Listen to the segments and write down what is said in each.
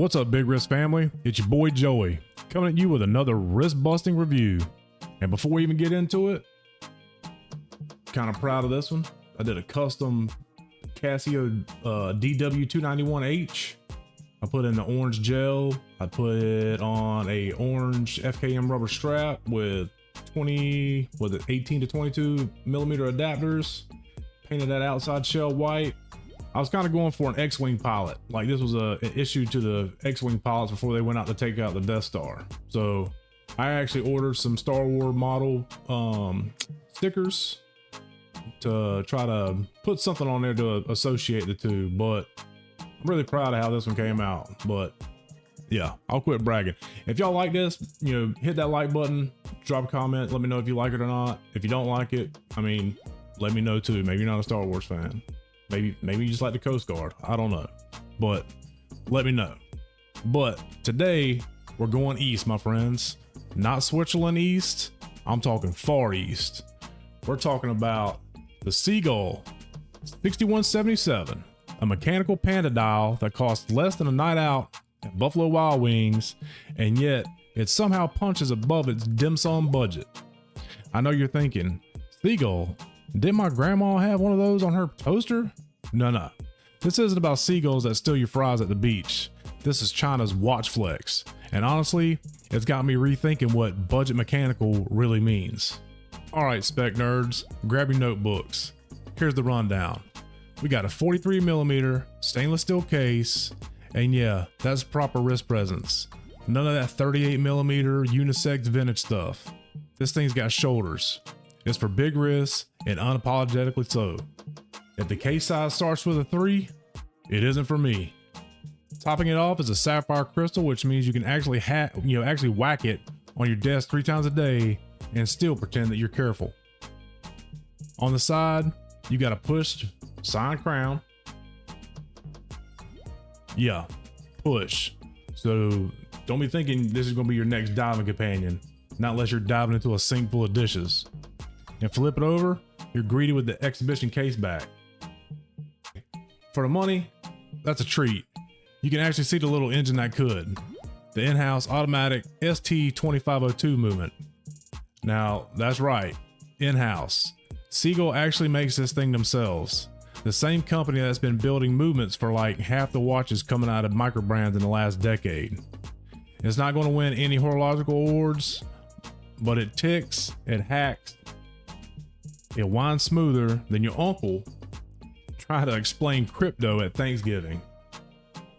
What's up, Big Wrist family? It's your boy Joey, coming at you with another wrist-busting review. And before we even get into it, kind of proud of this one. I did a custom Casio DW291H. I put in the orange gel. I put it on a orange FKM rubber strap with 18 to 22 millimeter adapters. Painted that outside shell white. I was kind of going for an X-Wing pilot. Like this was an issue to the X-Wing pilots before they went out to take out the Death Star. So I actually ordered some Star Wars model stickers to try to put something on there to associate the two, but I'm really proud of how this one came out. But yeah, I'll quit bragging. If y'all like this, hit that like button, drop a comment, let me know if you like it or not. If you don't like it, I mean, let me know too. Maybe you're not a Star Wars fan. Maybe you just like the Coast Guard. I don't know, but let me know. But today we're going east, my friends. Not Switzerland east. I'm talking far east. We're talking about the Sea-Gull ST2502, a mechanical panda dial that costs less than a night out at Buffalo Wild Wings, and yet it somehow punches above its dim sum budget. I know you're thinking, Sea-Gull, didn't my grandma have one of those on her toaster? No. This isn't about seagulls that steal your fries at the beach. This is China's watch flex. And honestly, it's got me rethinking what budget mechanical really means. All right, spec nerds, grab your notebooks. Here's the rundown. We got a 43 millimeter stainless steel case. And yeah, that's proper wrist presence. None of that 38 millimeter unisex vintage stuff. This thing's got shoulders. It's for big wrists and unapologetically so. If the case size starts with a 3, it isn't for me. Topping it off is a sapphire crystal, which means you can actually actually whack it on your desk 3 times a day and still pretend that you're careful. On the side, you got a push sign crown. Yeah, push. So don't be thinking this is gonna be your next diving companion, not unless you're diving into a sink full of dishes. And flip it over, you're greeted with the exhibition case back. For the money, that's a treat. You can actually see the little engine that could. The in-house automatic ST2502 movement. Now, that's right, in-house. Sea-Gull actually makes this thing themselves. The same company that's been building movements for like half the watches coming out of micro brands in the last decade. It's not going to win any horological awards, but it ticks, it hacks, it winds smoother than your uncle trying to explain crypto at Thanksgiving,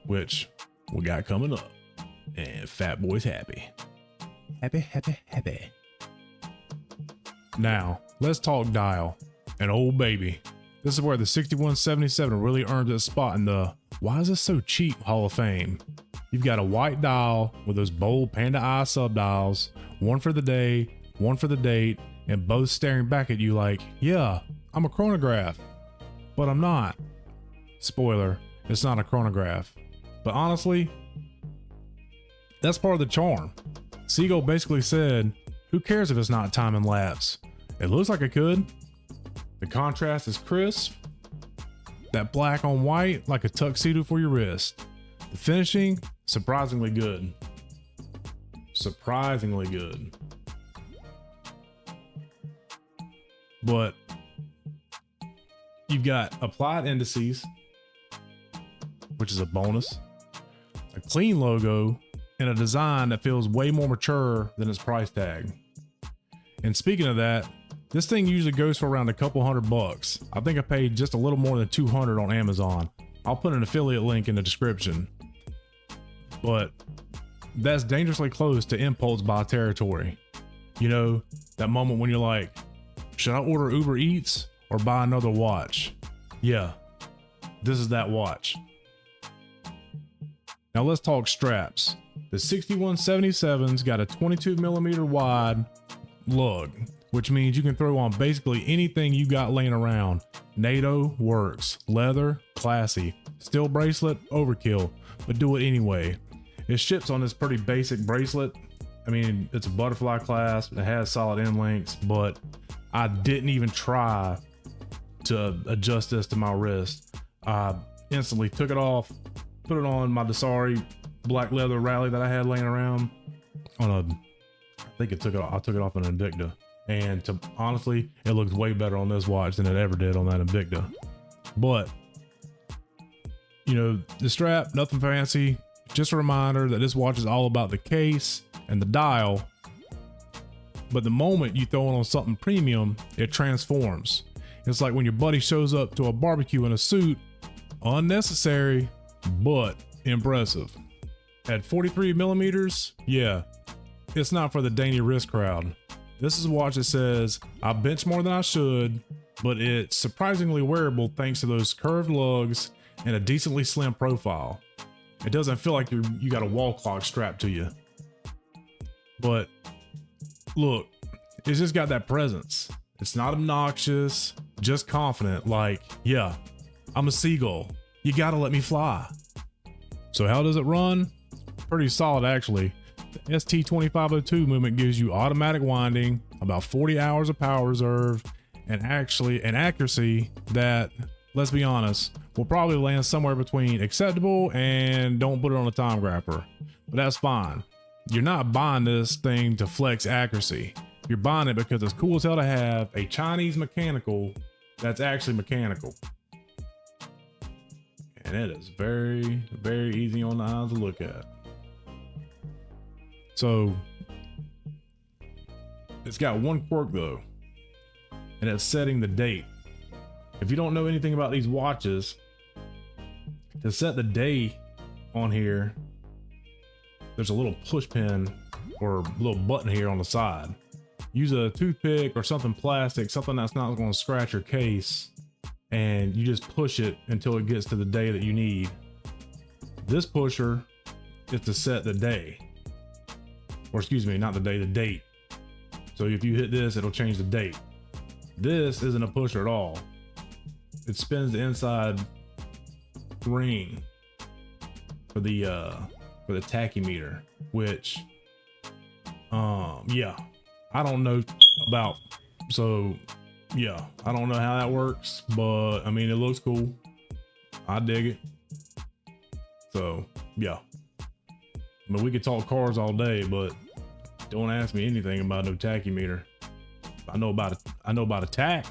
which we got coming up. And Fat Boy's happy. Happy. Now, let's talk dial. An old baby. This is where the 6177 really earned its spot in the why is this so cheap Hall of Fame. You've got a white dial with those bold panda eye subdials, one for the day, one for the date, and both staring back at you like, yeah, I'm a chronograph, but I'm not. Spoiler, it's not a chronograph. But honestly, that's part of the charm. Sea-Gull basically said, who cares if it's not time and lapse? It looks like it could. The contrast is crisp. That black on white, like a tuxedo for your wrist. The finishing, surprisingly good. Surprisingly good. But you've got applied indices, which is a bonus, a clean logo, and a design that feels way more mature than its price tag. And speaking of that, this thing usually goes for around a couple $100. I think I paid just a little more than 200 on Amazon. I'll put an affiliate link in the description. But that's dangerously close to impulse buy territory. You know, that moment when you're like, should I order Uber Eats or buy another watch? Yeah, this is that watch. Now let's talk straps. The 6177's got a 22 millimeter wide lug, which means you can throw on basically anything you got laying around. NATO works, leather, classy, steel bracelet, overkill, but do it anyway. It ships on this pretty basic bracelet. I mean, it's a butterfly clasp, it has solid end links, but I didn't even try to adjust this to my wrist. I instantly took it off, put it on my Dasari black leather rally that I had laying around on a, I think I took it off an Invicta. And honestly, it looks way better on this watch than it ever did on that Invicta. But, you know, the strap, nothing fancy. Just a reminder that this watch is all about the case and the dial. But the moment you throw it on something premium, it transforms. It's like when your buddy shows up to a barbecue in a suit, unnecessary, but impressive. At 43 millimeters, yeah, it's not for the dainty wrist crowd. This is a watch that says, I bench more than I should, but it's surprisingly wearable thanks to those curved lugs and a decently slim profile. It doesn't feel like you got a wall clock strapped to you. But look, it's just got that presence. It's not obnoxious, just confident, like, yeah, I'm a Sea-Gull. You gotta let me fly. So how does it run? Pretty solid actually. The ST2502 movement gives you automatic winding, about 40 hours of power reserve, and actually an accuracy that, let's be honest, will probably land somewhere between acceptable and don't put it on a time grapper. But that's fine. You're not buying this thing to flex accuracy. You're buying it because it's cool as hell to have a Chinese mechanical that's actually mechanical. And it is very, very easy on the eyes to look at. So it's got one quirk though, and it's setting the date. If you don't know anything about these watches, to set the day on here, there's a little push pin or a little button here on the side. Use a toothpick or something plastic, something that's not going to scratch your case, and you just push it until it gets to the day that you need. This pusher is to set the day. Or excuse me, not the day, the date. So if you hit this, it'll change the date. This isn't a pusher at all. It spins the inside ring for the tachymeter, which, yeah, I don't know about. So yeah, I don't know how that works, but I mean, it looks cool. I dig it. So yeah. I mean, we could talk cars all day, but don't ask me anything about no tachymeter. I know about a tack.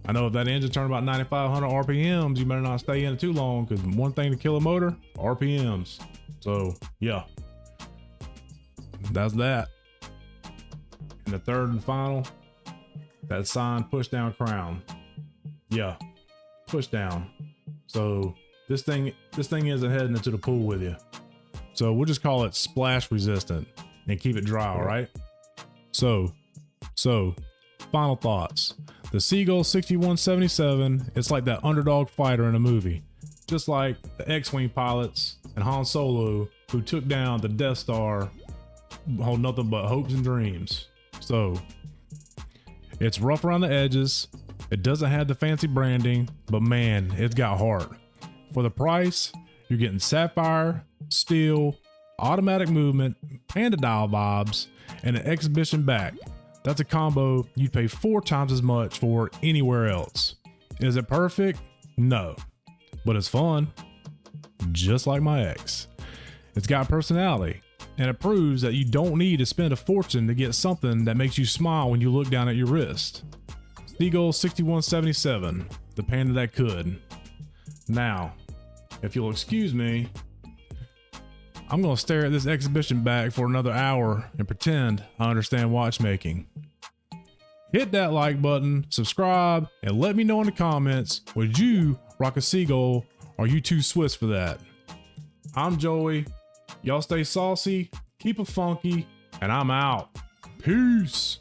I know if that engine turned about 9,500 RPMs, you better not stay in it too long, because one thing to kill a motor, RPMs. So yeah, that's that. And the third and final, that signed push down crown. Yeah, push down. So this thing isn't heading into the pool with you. So we'll just call it splash resistant and keep it dry, all right? So final thoughts. The Sea-Gull 6177, it's like that underdog fighter in a movie. Just like the X-Wing pilots and Han Solo who took down the Death Star, hold nothing but hopes and dreams. So it's rough around the edges. It doesn't have the fancy branding, but man, it's got heart. For the price, you're getting sapphire, steel, automatic movement, panda-style vibes, and an exhibition back. That's a combo you'd pay 4 times as much for anywhere else. Is it perfect? No, but it's fun. Just like my ex. It's got personality, and it proves that you don't need to spend a fortune to get something that makes you smile when you look down at your wrist. Sea-Gull 6177, the panda that could. Now, if you'll excuse me, I'm gonna stare at this exhibition bag for another hour and pretend I understand watchmaking. Hit that like button, subscribe, and let me know in the comments, would you rock a Sea-Gull or are you too Swiss for that? I'm Joey, y'all stay saucy, keep it funky, and I'm out. Peace.